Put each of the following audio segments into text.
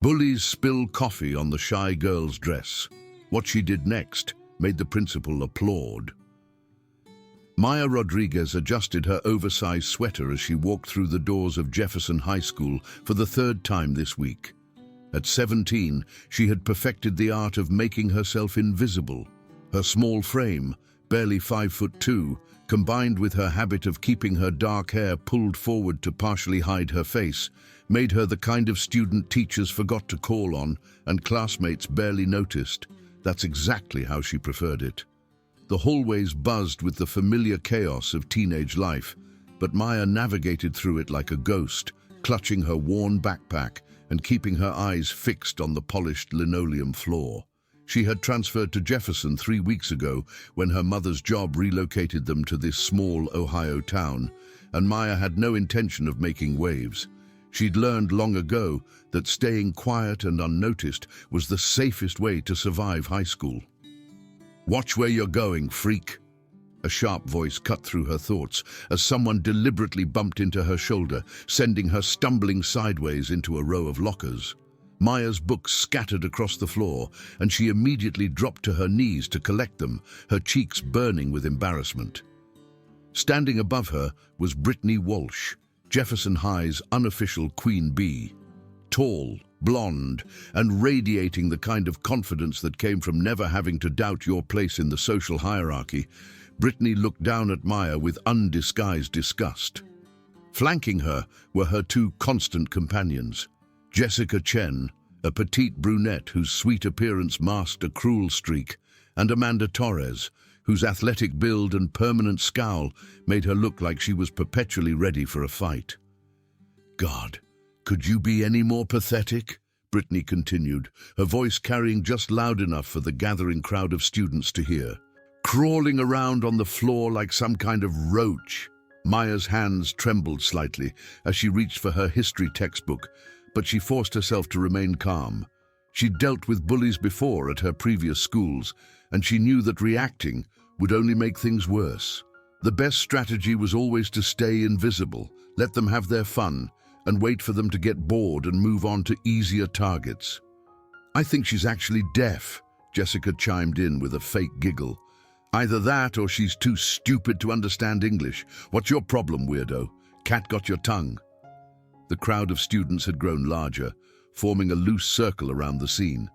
Bullies spill coffee on the shy girl's dress. What she did next made the principal applaud. Maya Rodriguez adjusted her oversized sweater as she walked through the doors of Jefferson High School for the third time this week. At 17, she had perfected the art of making herself invisible. Her small frame, barely 5'2", combined with her habit of keeping her dark hair pulled forward to partially hide her face, made her the kind of student teachers forgot to call on and classmates barely noticed. That's exactly how she preferred it. The hallways buzzed with the familiar chaos of teenage life, but Maya navigated through it like a ghost, clutching her worn backpack and keeping her eyes fixed on the polished linoleum floor. She had transferred to Jefferson 3 weeks ago when her mother's job relocated them to this small Ohio town, and Maya had no intention of making waves. She'd learned long ago that staying quiet and unnoticed was the safest way to survive high school. "Watch where you're going, freak!" A sharp voice cut through her thoughts as someone deliberately bumped into her shoulder, sending her stumbling sideways into a row of lockers. Maya's books scattered across the floor, and she immediately dropped to her knees to collect them, her cheeks burning with embarrassment. Standing above her was Brittany Walsh, Jefferson High's unofficial queen bee. Tall, blonde, and radiating the kind of confidence that came from never having to doubt your place in the social hierarchy, Brittany looked down at Maya with undisguised disgust. Flanking her were her two constant companions, Jessica Chen, a petite brunette whose sweet appearance masked a cruel streak, and Amanda Torres, whose athletic build and permanent scowl made her look like she was perpetually ready for a fight. "God, could you be any more pathetic?" Brittany continued, her voice carrying just loud enough for the gathering crowd of students to hear. "Crawling around on the floor like some kind of roach." Maya's hands trembled slightly as she reached for her history textbook, but she forced herself to remain calm. She'd dealt with bullies before at her previous schools, and she knew that reacting would only make things worse. The best strategy was always to stay invisible, let them have their fun, and wait for them to get bored and move on to easier targets. "I think she's actually deaf," Jessica chimed in with a fake giggle. "Either that or she's too stupid to understand English. What's your problem, weirdo? Cat got your tongue?" The crowd of students had grown larger, forming a loose circle around the scene.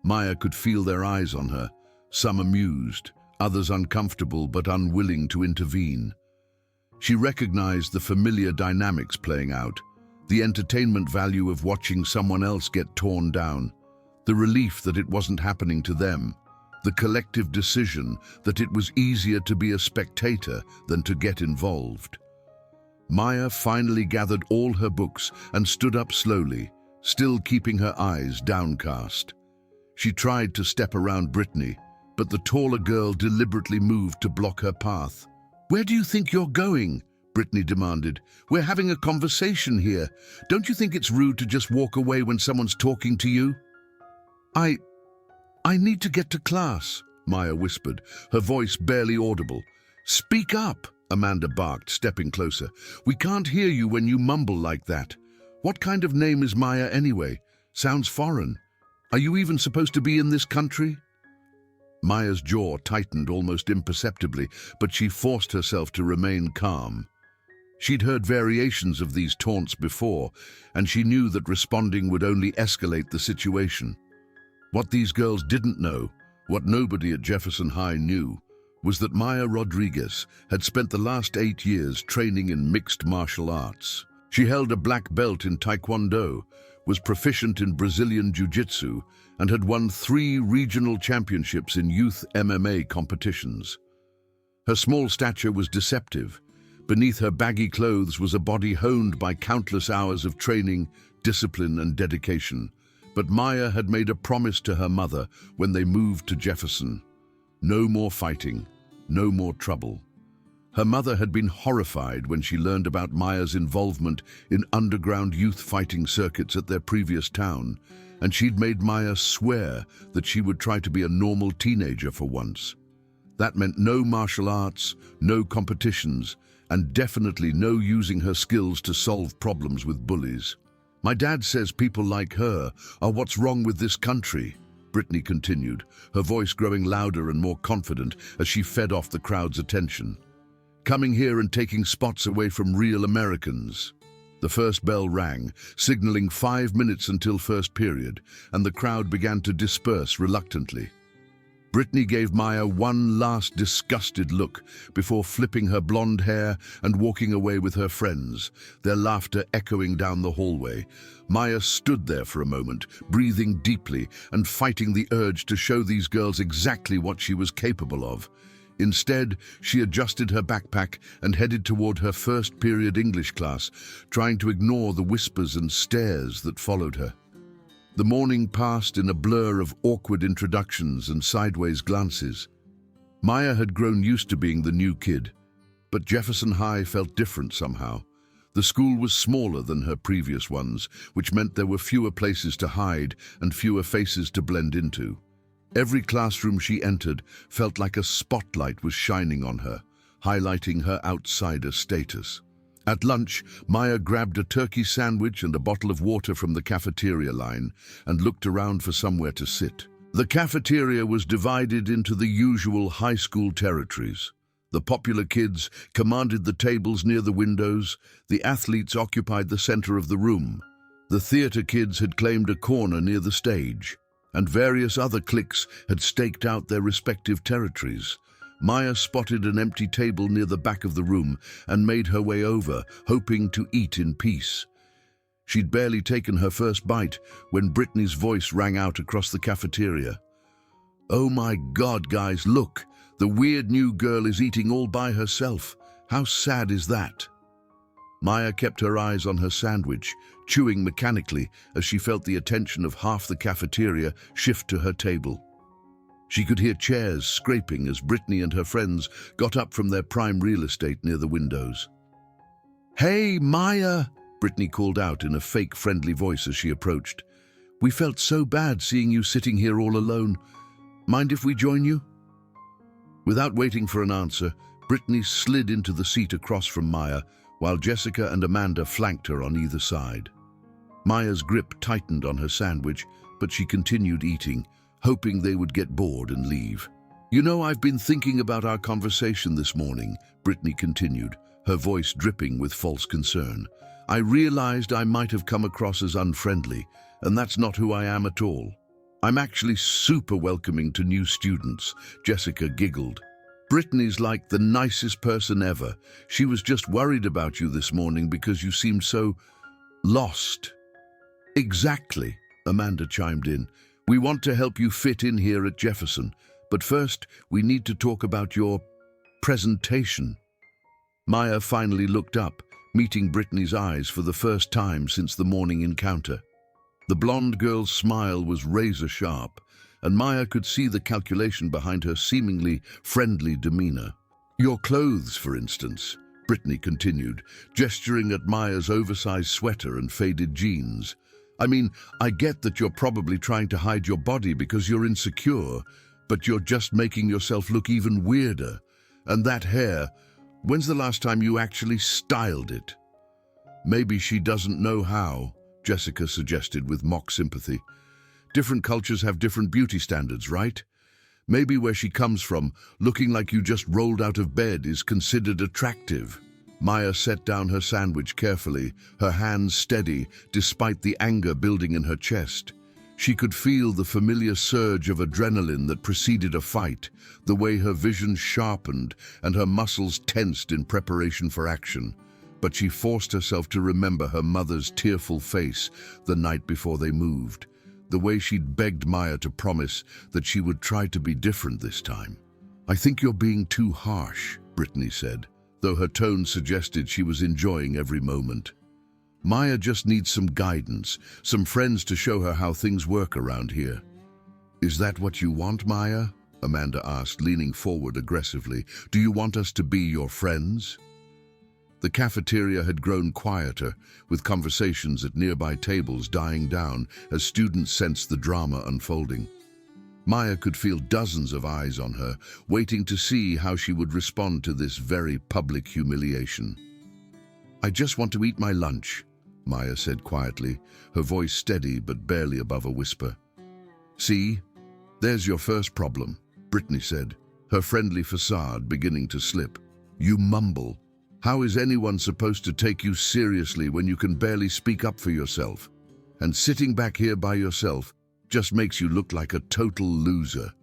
Maya could feel their eyes on her, some amused, others uncomfortable but unwilling to intervene. She recognized the familiar dynamics playing out, the entertainment value of watching someone else get torn down, the relief that it wasn't happening to them, the collective decision that it was easier to be a spectator than to get involved. Maya finally gathered all her books and stood up slowly, still keeping her eyes downcast. She tried to step around Brittany, but the taller girl deliberately moved to block her path. "Where do you think you're going?" Brittany demanded. "We're having a conversation here. Don't you think it's rude to just walk away when someone's talking to you?" I need to get to class," Maya whispered, her voice barely audible. "Speak up," Amanda barked, stepping closer. "We can't hear you when you mumble like that. What kind of name is Maya anyway? Sounds foreign. Are you even supposed to be in this country?" Maya's jaw tightened almost imperceptibly, but she forced herself to remain calm. She'd heard variations of these taunts before, and she knew that responding would only escalate the situation. What these girls didn't know, what nobody at Jefferson High knew, was that Maya Rodriguez had spent the last 8 years training in mixed martial arts. She held a black belt in Taekwondo, was proficient in Brazilian Jiu-Jitsu, and had won 3 regional championships in youth MMA competitions. Her small stature was deceptive. Beneath her baggy clothes was a body honed by countless hours of training, discipline, and dedication. But Maya had made a promise to her mother when they moved to Jefferson. No more fighting, no more trouble. Her mother had been horrified when she learned about Maya's involvement in underground youth fighting circuits at their previous town, and she'd made Maya swear that she would try to be a normal teenager for once. That meant no martial arts, no competitions, and definitely no using her skills to solve problems with bullies. My dad says people like her are what's wrong with this country, Brittany continued, her voice growing louder and more confident as she fed off the crowd's attention. Coming here and taking spots away from real Americans. The first bell rang, signaling 5 minutes until first period, and the crowd began to disperse reluctantly. Brittany gave Maya one last disgusted look before flipping her blonde hair and walking away with her friends, their laughter echoing down the hallway. Maya stood there for a moment, breathing deeply and fighting the urge to show these girls exactly what she was capable of. Instead, she adjusted her backpack and headed toward her first period English class, trying to ignore the whispers and stares that followed her. The morning passed in a blur of awkward introductions and sideways glances. Maya had grown used to being the new kid, but Jefferson High felt different somehow. The school was smaller than her previous ones, which meant there were fewer places to hide and fewer faces to blend into. Every classroom she entered felt like a spotlight was shining on her, highlighting her outsider status. At lunch, Maya grabbed a turkey sandwich and a bottle of water from the cafeteria line and looked around for somewhere to sit. The cafeteria was divided into the usual high school territories. The popular kids commanded the tables near the windows, the athletes occupied the center of the room, the theater kids had claimed a corner near the stage, and various other cliques had staked out their respective territories. Maya spotted an empty table near the back of the room and made her way over, hoping to eat in peace. She'd barely taken her first bite when Brittany's voice rang out across the cafeteria. "Oh my God, guys, look! The weird new girl is eating all by herself. How sad is that?" Maya kept her eyes on her sandwich, chewing mechanically as she felt the attention of half the cafeteria shift to her table. She could hear chairs scraping as Brittany and her friends got up from their prime real estate near the windows. "Hey, Maya!" Brittany called out in a fake friendly voice as she approached. "We felt so bad seeing you sitting here all alone. Mind if we join you?" Without waiting for an answer, Brittany slid into the seat across from Maya, while Jessica and Amanda flanked her on either side. Maya's grip tightened on her sandwich, but she continued eating, hoping they would get bored and leave. "You know, I've been thinking about our conversation this morning," Brittany continued, her voice dripping with false concern. "I realized I might have come across as unfriendly, and that's not who I am at all. I'm actually super welcoming to new students," Jessica giggled. "Brittany's like the nicest person ever. She was just worried about you this morning because you seemed so lost." "Exactly," Amanda chimed in. "We want to help you fit in here at Jefferson, but first we need to talk about your presentation." Maya finally looked up, meeting Brittany's eyes for the first time since the morning encounter. The blonde girl's smile was razor-sharp, and Maya could see the calculation behind her seemingly friendly demeanor. "Your clothes, for instance," Brittany continued, gesturing at Maya's oversized sweater and faded jeans. "I mean, I get that you're probably trying to hide your body because you're insecure, but you're just making yourself look even weirder. And that hair, when's the last time you actually styled it?" "Maybe she doesn't know how," Jessica suggested with mock sympathy. "Different cultures have different beauty standards, right? Maybe where she comes from, looking like you just rolled out of bed is considered attractive." Maya set down her sandwich carefully, her hands steady despite the anger building in her chest. She could feel the familiar surge of adrenaline that preceded a fight, the way her vision sharpened and her muscles tensed in preparation for action. But she forced herself to remember her mother's tearful face the night before they moved, the way she'd begged Maya to promise that she would try to be different this time. "I think you're being too harsh," Brittany said, though her tone suggested she was enjoying every moment. "Maya just needs some guidance, some friends to show her how things work around here." "Is that what you want, Maya?" Amanda asked, leaning forward aggressively. "Do you want us to be your friends?" The cafeteria had grown quieter, with conversations at nearby tables dying down as students sensed the drama unfolding. Maya could feel dozens of eyes on her, waiting to see how she would respond to this very public humiliation. "I just want to eat my lunch," Maya said quietly, her voice steady but barely above a whisper. "See, there's your first problem," Brittany said, her friendly facade beginning to slip. "You mumble. How is anyone supposed to take you seriously when you can barely speak up for yourself? And sitting back here by yourself just makes you look like a total loser."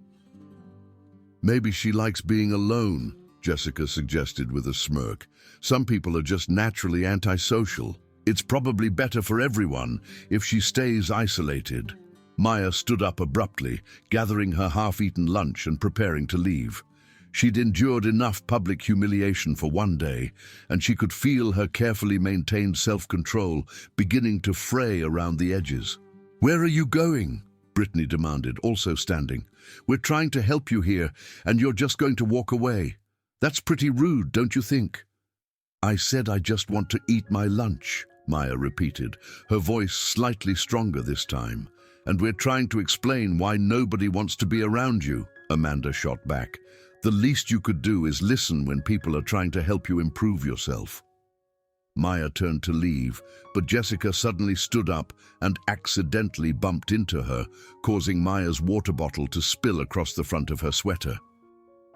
"Maybe she likes being alone," Jessica suggested with a smirk. "Some people are just naturally antisocial. It's probably better for everyone if she stays isolated." Maya stood up abruptly, gathering her half-eaten lunch and preparing to leave. She'd endured enough public humiliation for one day, and she could feel her carefully maintained self-control beginning to fray around the edges. "Where are you going?" Brittany demanded, also standing. "We're trying to help you here, and you're just going to walk away. That's pretty rude, don't you think?" "I said I just want to eat my lunch," Maya repeated, her voice slightly stronger this time. "And we're trying to explain why nobody wants to be around you," Amanda shot back. "The least you could do is listen when people are trying to help you improve yourself." Maya turned to leave, but Jessica suddenly stood up and accidentally bumped into her, causing Maya's water bottle to spill across the front of her sweater.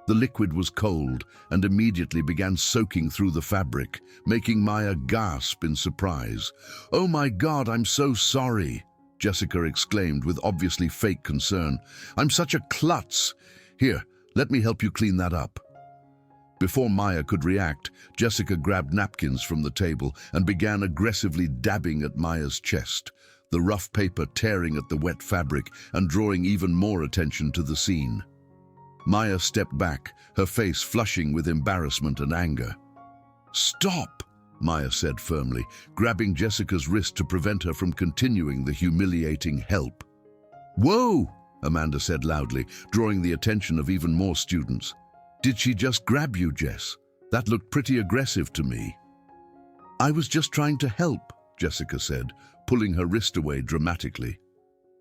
The liquid was cold and immediately began soaking through the fabric, making Maya gasp in surprise. "Oh my God, I'm so sorry," Jessica exclaimed with obviously fake concern. "I'm such a klutz. Here, let me help you clean that up." Before Maya could react, Jessica grabbed napkins from the table and began aggressively dabbing at Maya's chest, the rough paper tearing at the wet fabric and drawing even more attention to the scene. Maya stepped back, her face flushing with embarrassment and anger. "Stop!" Maya said firmly, grabbing Jessica's wrist to prevent her from continuing the humiliating help. "Whoa!" Amanda said loudly, drawing the attention of even more students. "Did she just grab you, Jess? That looked pretty aggressive to me." "I was just trying to help," Jessica said, pulling her wrist away dramatically.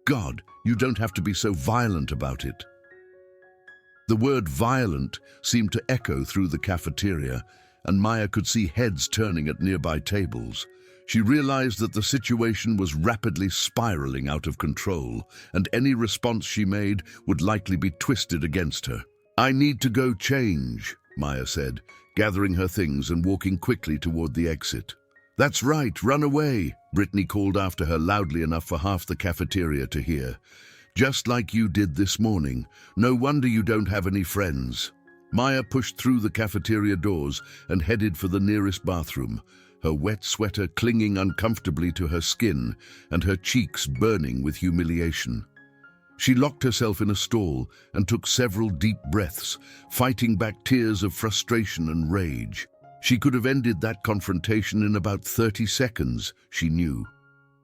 "God, you don't have to be so violent about it." The word violent seemed to echo through the cafeteria, and Maya could see heads turning at nearby tables. She realized that the situation was rapidly spiraling out of control, and any response she made would likely be twisted against her. "I need to go change," Maya said, gathering her things and walking quickly toward the exit. "That's right, run away," Brittany called after her loudly enough for half the cafeteria to hear. "Just like you did this morning. No wonder you don't have any friends." Maya pushed through the cafeteria doors and headed for the nearest bathroom, her wet sweater clinging uncomfortably to her skin and her cheeks burning with humiliation. She locked herself in a stall and took several deep breaths, fighting back tears of frustration and rage. She could have ended that confrontation in about 30 seconds, she knew.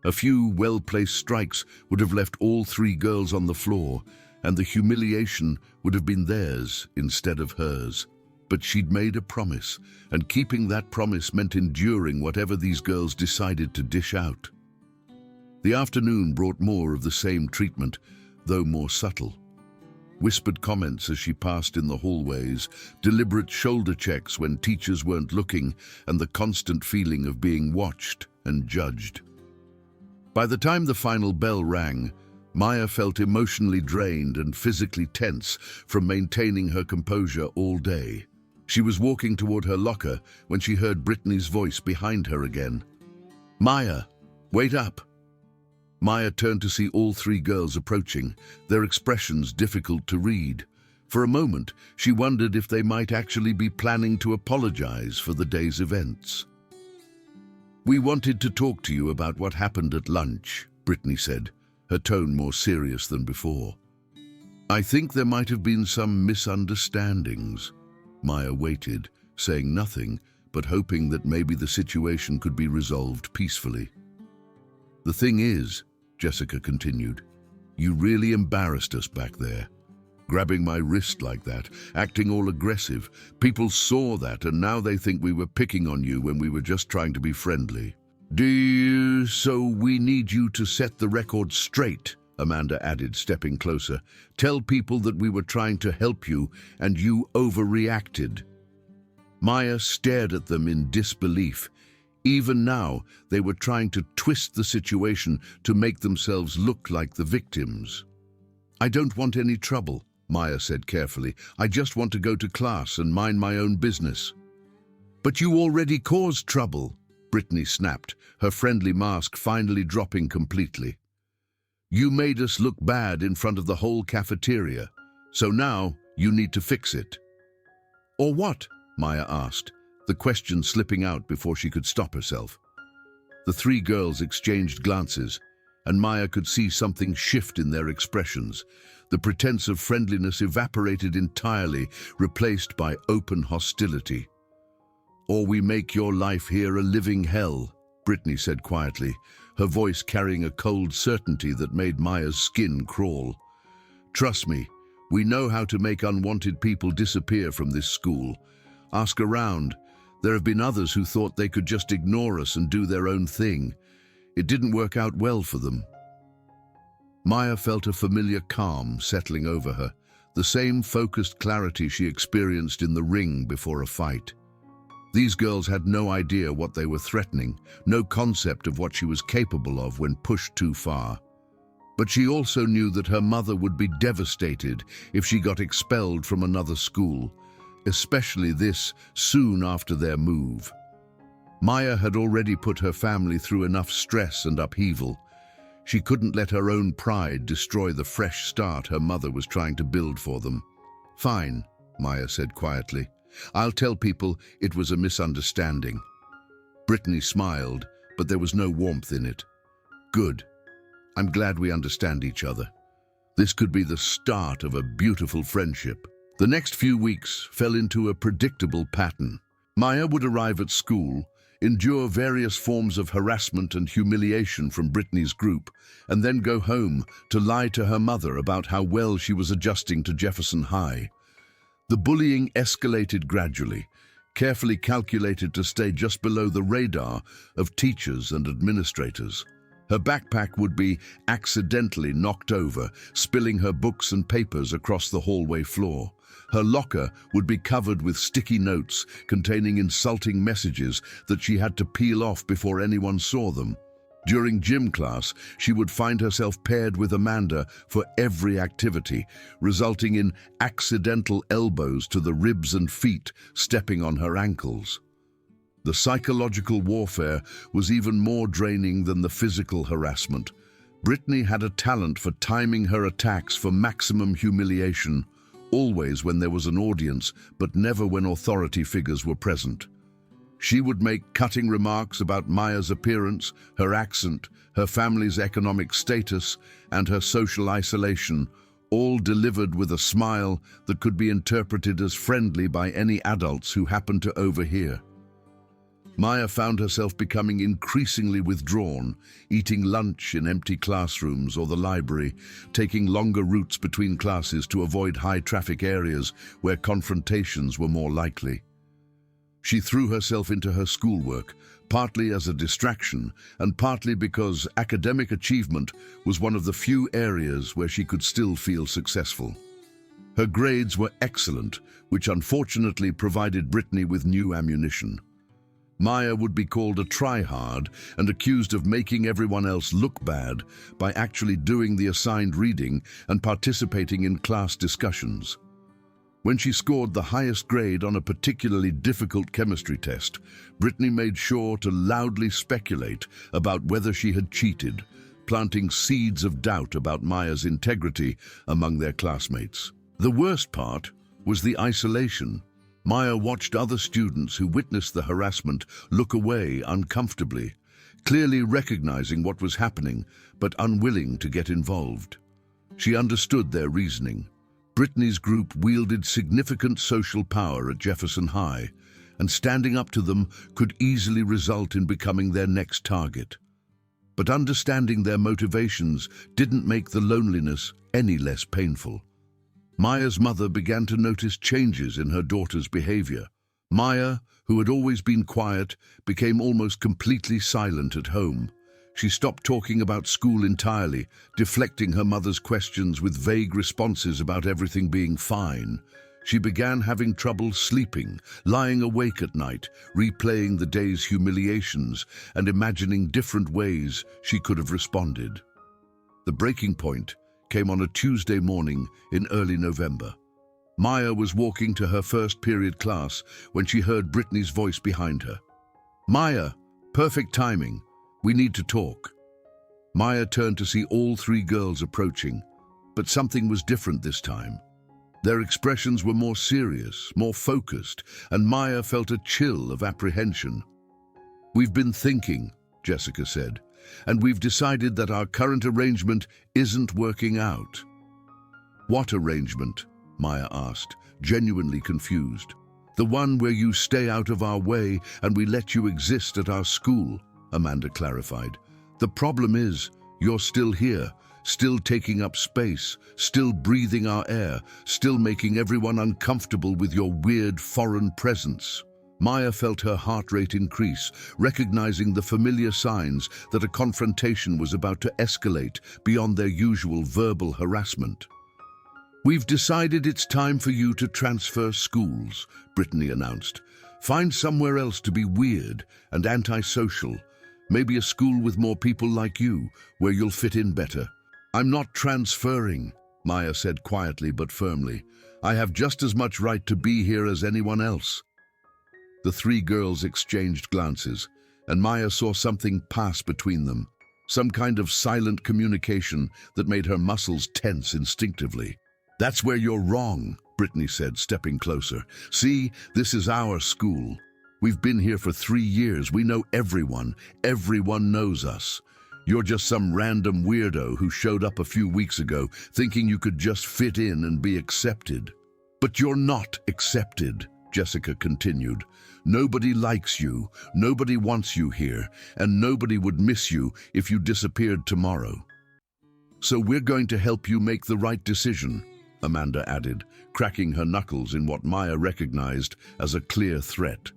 A few well-placed strikes would have left all three girls on the floor, and the humiliation would have been theirs instead of hers. But she'd made a promise, and keeping that promise meant enduring whatever these girls decided to dish out. The afternoon brought more of the same treatment, though more subtle. Whispered comments as she passed in the hallways, deliberate shoulder checks when teachers weren't looking, and the constant feeling of being watched and judged. By the time the final bell rang, Maya felt emotionally drained and physically tense from maintaining her composure all day. She was walking toward her locker when she heard Brittany's voice behind her again. "Maya, wait up!" Maya turned to see all three girls approaching, their expressions difficult to read. For a moment, she wondered if they might actually be planning to apologize for the day's events. "We wanted to talk to you about what happened at lunch," Brittany said, her tone more serious than before. "I think there might have been some misunderstandings." Maya waited, saying nothing, but hoping that maybe the situation could be resolved peacefully. "The thing is," Jessica continued, "you really embarrassed us back there. Grabbing my wrist like that, acting all aggressive. People saw that, and now they think we were picking on you when we were just trying to be friendly." So we need you to set the record straight," Amanda added, stepping closer. "Tell people that we were trying to help you, and you overreacted." Maya stared at them in disbelief. Even now, they were trying to twist the situation to make themselves look like the victims. "I don't want any trouble," Maya said carefully. "I just want to go to class and mind my own business." "But you already caused trouble," Brittany snapped, her friendly mask finally dropping completely. "You made us look bad in front of the whole cafeteria, so now you need to fix it." "Or what?" Maya asked, the question slipping out before she could stop herself. The three girls exchanged glances, and Maya could see something shift in their expressions. The pretense of friendliness evaporated entirely, replaced by open hostility. "Or we make your life here a living hell," Brittany said quietly, her voice carrying a cold certainty that made Maya's skin crawl. "Trust me, we know how to make unwanted people disappear from this school. Ask around. There have been others who thought they could just ignore us and do their own thing. It didn't work out well for them." Maya felt a familiar calm settling over her, the same focused clarity she experienced in the ring before a fight. These girls had no idea what they were threatening, no concept of what she was capable of when pushed too far. But she also knew that her mother would be devastated if she got expelled from another school, especially this soon after their move. Maya had already put her family through enough stress and upheaval. She couldn't let her own pride destroy the fresh start her mother was trying to build for them. "Fine," Maya said quietly. "I'll tell people it was a misunderstanding." Brittany smiled, but there was no warmth in it. "Good. I'm glad we understand each other. This could be the start of a beautiful friendship." The next few weeks fell into a predictable pattern. Maya would arrive at school, endure various forms of harassment and humiliation from Brittany's group, and then go home to lie to her mother about how well she was adjusting to Jefferson High. The bullying escalated gradually, carefully calculated to stay just below the radar of teachers and administrators. Her backpack would be accidentally knocked over, spilling her books and papers across the hallway floor. Her locker would be covered with sticky notes containing insulting messages that she had to peel off before anyone saw them. During gym class, she would find herself paired with Amanda for every activity, resulting in accidental elbows to the ribs and feet, stepping on her ankles. The psychological warfare was even more draining than the physical harassment. Brittany had a talent for timing her attacks for maximum humiliation, always when there was an audience, but never when authority figures were present. She would make cutting remarks about Maya's appearance, her accent, her family's economic status, and her social isolation, all delivered with a smile that could be interpreted as friendly by any adults who happened to overhear. Maya found herself becoming increasingly withdrawn, eating lunch in empty classrooms or the library, taking longer routes between classes to avoid high-traffic areas where confrontations were more likely. She threw herself into her schoolwork, partly as a distraction and partly because academic achievement was one of the few areas where she could still feel successful. Her grades were excellent, which unfortunately provided Brittany with new ammunition. Maya would be called a try-hard and accused of making everyone else look bad by actually doing the assigned reading and participating in class discussions. When she scored the highest grade on a particularly difficult chemistry test, Brittany made sure to loudly speculate about whether she had cheated, planting seeds of doubt about Maya's integrity among their classmates. The worst part was the isolation. Maya watched other students who witnessed the harassment look away uncomfortably, clearly recognizing what was happening, but unwilling to get involved. She understood their reasoning. Brittany's group wielded significant social power at Jefferson High, and standing up to them could easily result in becoming their next target. But understanding their motivations didn't make the loneliness any less painful. Maya's mother began to notice changes in her daughter's behavior. Maya, who had always been quiet, became almost completely silent at home. She stopped talking about school entirely, deflecting her mother's questions with vague responses about everything being fine. She began having trouble sleeping, lying awake at night, replaying the day's humiliations and imagining different ways she could have responded. The breaking point came on a Tuesday morning in early November. Maya was walking to her first period class when she heard Brittany's voice behind her. "Maya, perfect timing. We need to talk." Maya turned to see all three girls approaching, but something was different this time. Their expressions were more serious, more focused, and Maya felt a chill of apprehension. "We've been thinking," Jessica said, "and we've decided that our current arrangement isn't working out." "What arrangement?" Maya asked, genuinely confused. "The one where you stay out of our way and we let you exist at our school," Amanda clarified. "The problem is, you're still here, still taking up space, still breathing our air, still making everyone uncomfortable with your weird foreign presence." Maya felt her heart rate increase, recognizing the familiar signs that a confrontation was about to escalate beyond their usual verbal harassment. "We've decided it's time for you to transfer schools," Brittany announced. "Find somewhere else to be weird and antisocial. Maybe a school with more people like you, where you'll fit in better." "I'm not transferring," Maya said quietly but firmly. "I have just as much right to be here as anyone else." The three girls exchanged glances, and Maya saw something pass between them, some kind of silent communication that made her muscles tense instinctively. "That's where you're wrong," Brittany said, stepping closer. "See, this is our school. We've been here for 3 years. We know everyone. Everyone knows us. You're just some random weirdo who showed up a few weeks ago thinking you could just fit in and be accepted." "But you're not accepted," Jessica continued. "Nobody likes you, nobody wants you here, and nobody would miss you if you disappeared tomorrow. So we're going to help you make the right decision," Amanda added, cracking her knuckles in what Maya recognized as a clear threat.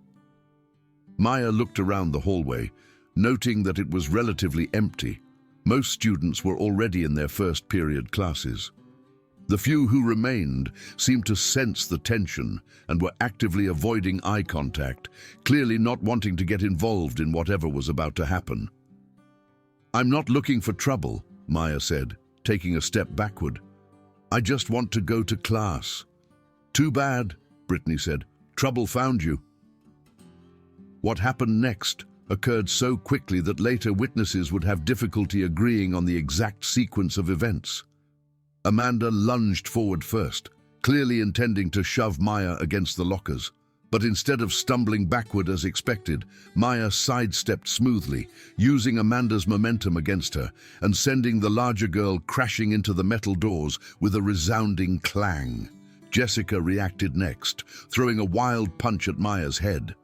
Maya looked around the hallway, noting that it was relatively empty. Most students were already in their first period classes. The few who remained seemed to sense the tension and were actively avoiding eye contact, clearly not wanting to get involved in whatever was about to happen. "I'm not looking for trouble," Maya said, taking a step backward. "I just want to go to class." "Too bad," Brittany said. "Trouble found you." What happened next occurred so quickly that later witnesses would have difficulty agreeing on the exact sequence of events. Amanda lunged forward first, clearly intending to shove Maya against the lockers. But instead of stumbling backward as expected, Maya sidestepped smoothly, using Amanda's momentum against her and sending the larger girl crashing into the metal doors with a resounding clang. Jessica reacted next, throwing a wild punch at Maya's head.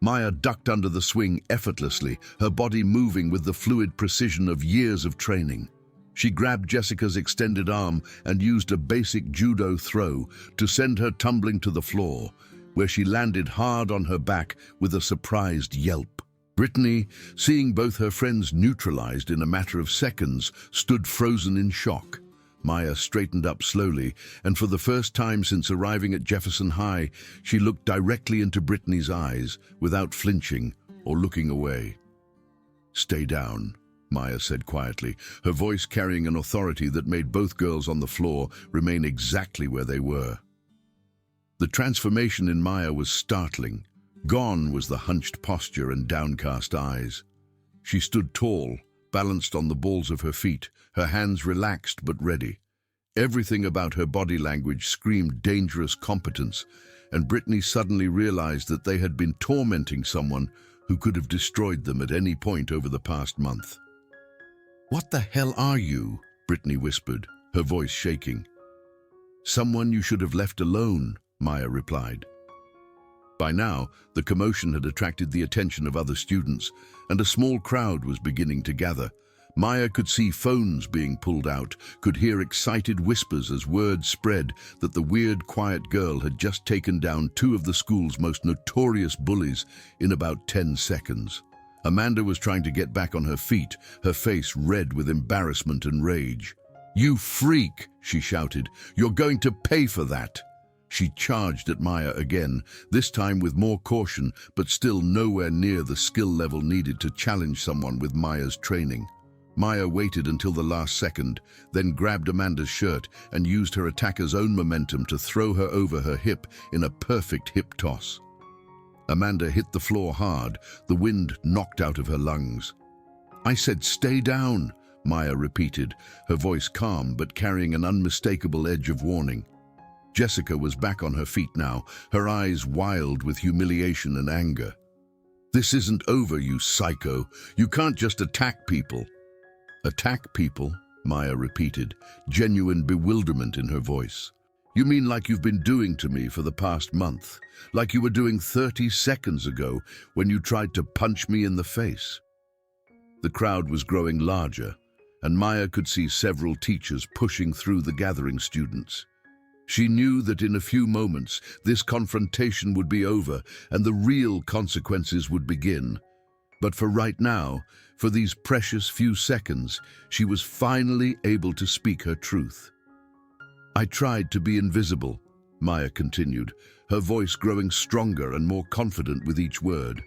Maya ducked under the swing effortlessly, her body moving with the fluid precision of years of training. She grabbed Jessica's extended arm and used a basic judo throw to send her tumbling to the floor, where she landed hard on her back with a surprised yelp. Brittany, seeing both her friends neutralized in a matter of seconds, stood frozen in shock. Maya straightened up slowly, and for the first time since arriving at Jefferson High, she looked directly into Brittany's eyes without flinching or looking away. "Stay down," Maya said quietly, her voice carrying an authority that made both girls on the floor remain exactly where they were. The transformation in Maya was startling. Gone was the hunched posture and downcast eyes. She stood tall, balanced on the balls of her feet, her hands relaxed but ready. Everything about her body language screamed dangerous competence, and Brittany suddenly realized that they had been tormenting someone who could have destroyed them at any point over the past month. "What the hell are you?" Brittany whispered, her voice shaking. "Someone you should have left alone," Maya replied. By now, the commotion had attracted the attention of other students, and a small crowd was beginning to gather. Maya could see phones being pulled out, could hear excited whispers as word spread that the weird, quiet girl had just taken down 2 of the school's most notorious bullies in about 10 seconds. Amanda was trying to get back on her feet, her face red with embarrassment and rage. "You freak!" she shouted. "You're going to pay for that!" She charged at Maya again, this time with more caution, but still nowhere near the skill level needed to challenge someone with Maya's training. Maya waited until the last second, then grabbed Amanda's shirt and used her attacker's own momentum to throw her over her hip in a perfect hip toss. Amanda hit the floor hard, the wind knocked out of her lungs. "I said stay down," Maya repeated, her voice calm but carrying an unmistakable edge of warning. Jessica was back on her feet now, her eyes wild with humiliation and anger. "This isn't over, you psycho. You can't just attack people." "Attack people?" Maya repeated, genuine bewilderment in her voice. "You mean like you've been doing to me for the past month? Like you were doing 30 seconds ago when you tried to punch me in the face?" The crowd was growing larger, and Maya could see several teachers pushing through the gathering students. She knew that in a few moments this confrontation would be over and the real consequences would begin. But for right now, for these precious few seconds, she was finally able to speak her truth. "I tried to be invisible," Maya continued, her voice growing stronger and more confident with each word.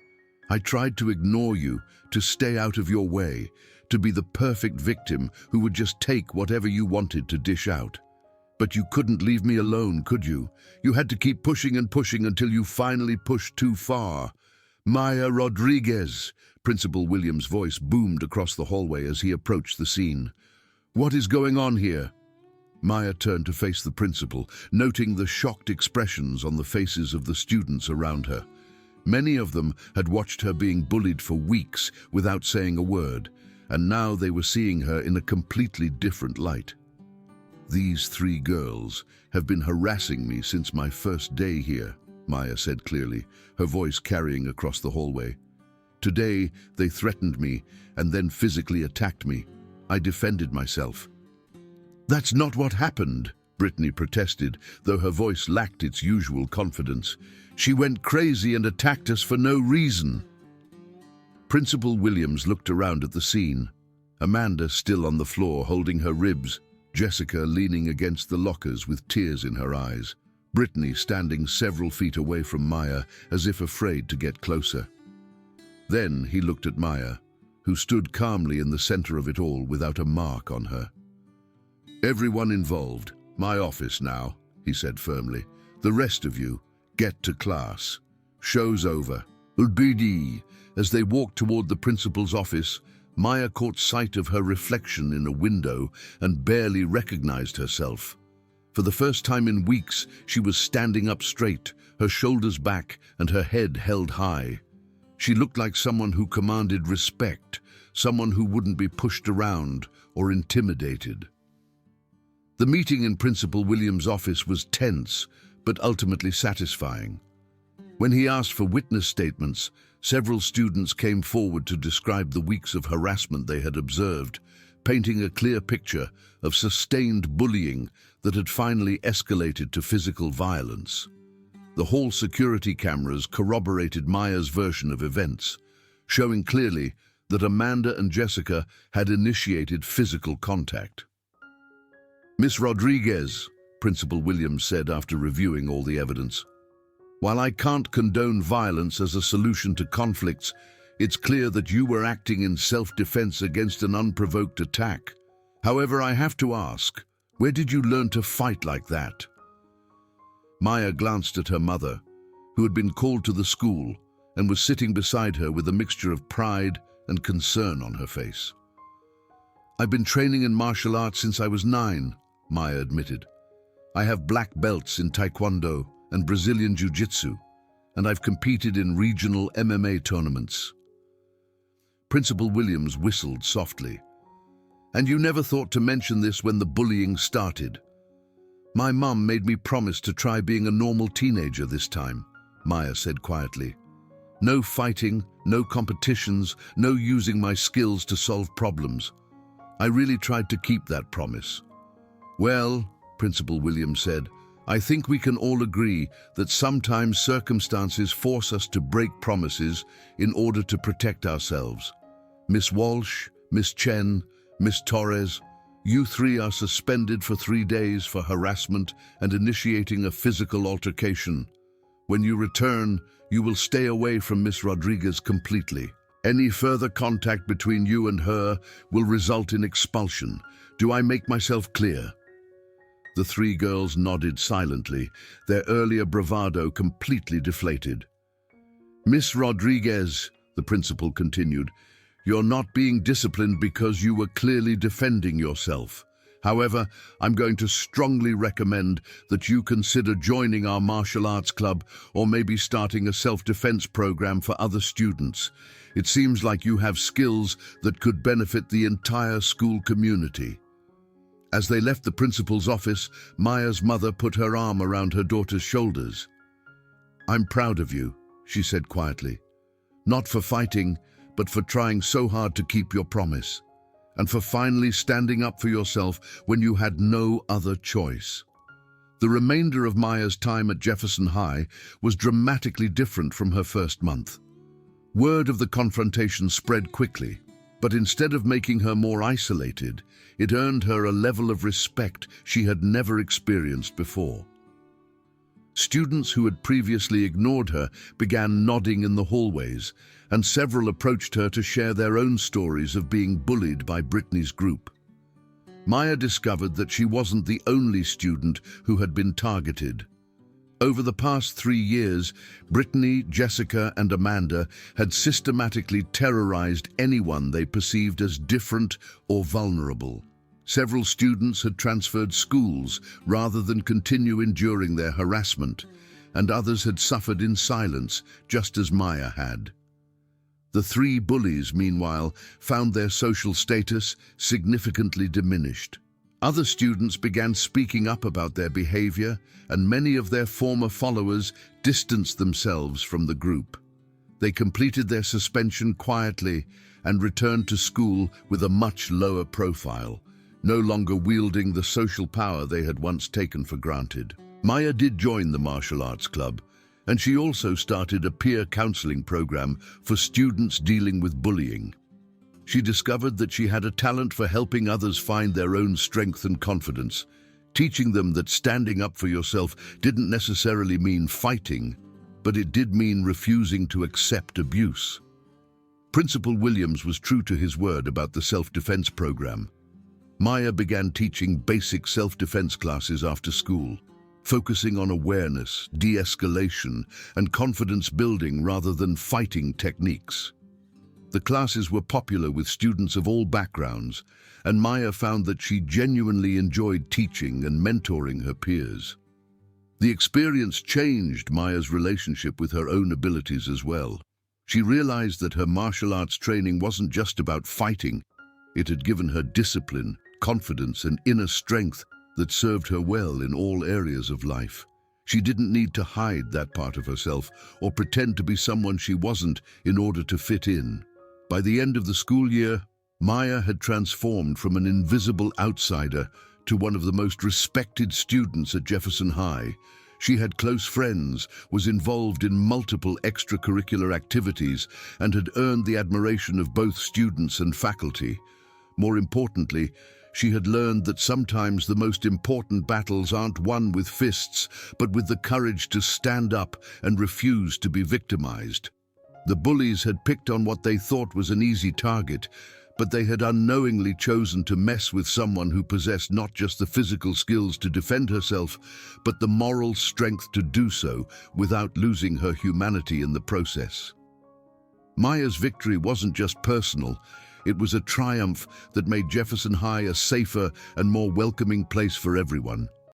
"I tried to ignore you, to stay out of your way, to be the perfect victim who would just take whatever you wanted to dish out. But you couldn't leave me alone, could you? You had to keep pushing and pushing until you finally pushed too far. Maya Rodriguez," Principal Williams' voice boomed across the hallway as he approached the scene. "What is going on here?" Maya turned to face the principal, noting the shocked expressions on the faces of the students around her. Many of them had watched her being bullied for weeks without saying a word, and now they were seeing her in a completely different light. "These 3 girls have been harassing me since my first day here," Maya said clearly, her voice carrying across the hallway. "Today, they threatened me and then physically attacked me. I defended myself." "That's not what happened," Brittany protested, though her voice lacked its usual confidence. "She went crazy and attacked us for no reason." Principal Williams looked around at the scene. Amanda still on the floor holding her ribs, Jessica leaning against the lockers with tears in her eyes, Brittany standing several feet away from Maya as if afraid to get closer. Then he looked at Maya, who stood calmly in the center of it all without a mark on her. "Everyone involved, my office now," he said firmly. "The rest of you, get to class. Show's over." "BD." As they walked toward the principal's office, Maya caught sight of her reflection in a window and barely recognized herself. For the first time in weeks, she was standing up straight, her shoulders back and her head held high. She looked like someone who commanded respect, someone who wouldn't be pushed around or intimidated. The meeting in Principal Williams' office was tense, but ultimately satisfying. When he asked for witness statements, several students came forward to describe the weeks of harassment they had observed, painting a clear picture of sustained bullying that had finally escalated to physical violence. The hall security cameras corroborated Maya's version of events, showing clearly that Amanda and Jessica had initiated physical contact. "Miss Rodriguez," Principal Williams said after reviewing all the evidence, "while I can't condone violence as a solution to conflicts, it's clear that you were acting in self-defense against an unprovoked attack. However, I have to ask, where did you learn to fight like that?" Maya glanced at her mother, who had been called to the school and was sitting beside her with a mixture of pride and concern on her face. "I've been training in martial arts since I was 9, Maya admitted. "I have black belts in Taekwondo and Brazilian Jiu-Jitsu, and I've competed in regional MMA tournaments." Principal Williams whistled softly. "And you never thought to mention this when the bullying started?" "My mum made me promise to try being a normal teenager this time," Maya said quietly. "No fighting, no competitions, no using my skills to solve problems. I really tried to keep that promise." "Well," Principal Williams said, "I think we can all agree that sometimes circumstances force us to break promises in order to protect ourselves. Miss Walsh, Miss Chen, Miss Torres, You three are suspended for 3 days for harassment and initiating a physical altercation. When you return, you will stay away from Miss Rodriguez completely. Any further contact between you and her will result in expulsion. Do I make myself clear?" The 3 girls nodded silently, their earlier bravado completely deflated. "Miss Rodriguez," the principal continued, "you're not being disciplined because you were clearly defending yourself. However, I'm going to strongly recommend that you consider joining our martial arts club or maybe starting a self-defense program for other students. It seems like you have skills that could benefit the entire school community." As they left the principal's office, Maya's mother put her arm around her daughter's shoulders. "I'm proud of you," she said quietly. "Not for fighting, but for trying so hard to keep your promise, and for finally standing up for yourself when you had no other choice." The remainder of Maya's time at Jefferson High was dramatically different from her first month. Word of the confrontation spread quickly, but instead of making her more isolated, it earned her a level of respect she had never experienced before. Students who had previously ignored her began nodding in the hallways, and several approached her to share their own stories of being bullied by Brittany's group. Maya discovered that she wasn't the only student who had been targeted. Over the past 3 years, Brittany, Jessica, and Amanda had systematically terrorized anyone they perceived as different or vulnerable. Several students had transferred schools rather than continue enduring their harassment, and others had suffered in silence, just as Maya had. The 3 bullies, meanwhile, found their social status significantly diminished. Other students began speaking up about their behavior, and many of their former followers distanced themselves from the group. They completed their suspension quietly and returned to school with a much lower profile, no longer wielding the social power they had once taken for granted. Maya did join the martial arts club, and she also started a peer counseling program for students dealing with bullying. She discovered that she had a talent for helping others find their own strength and confidence, teaching them that standing up for yourself didn't necessarily mean fighting, but it did mean refusing to accept abuse. Principal Williams was true to his word about the self-defense program. Maya began teaching basic self-defense classes after school, focusing on awareness, de-escalation, and confidence building rather than fighting techniques. The classes were popular with students of all backgrounds, and Maya found that she genuinely enjoyed teaching and mentoring her peers. The experience changed Maya's relationship with her own abilities as well. She realized that her martial arts training wasn't just about fighting. It had given her discipline, confidence, and inner strength that served her well in all areas of life. She didn't need to hide that part of herself or pretend to be someone she wasn't in order to fit in. By the end of the school year, Maya had transformed from an invisible outsider to one of the most respected students at Jefferson High. She had close friends, was involved in multiple extracurricular activities, and had earned the admiration of both students and faculty. More importantly, she had learned that sometimes the most important battles aren't won with fists, but with the courage to stand up and refuse to be victimized. The bullies had picked on what they thought was an easy target, but they had unknowingly chosen to mess with someone who possessed not just the physical skills to defend herself, but the moral strength to do so without losing her humanity in the process. Maya's victory wasn't just personal, it was a triumph that made Jefferson High a safer and more welcoming place for everyone.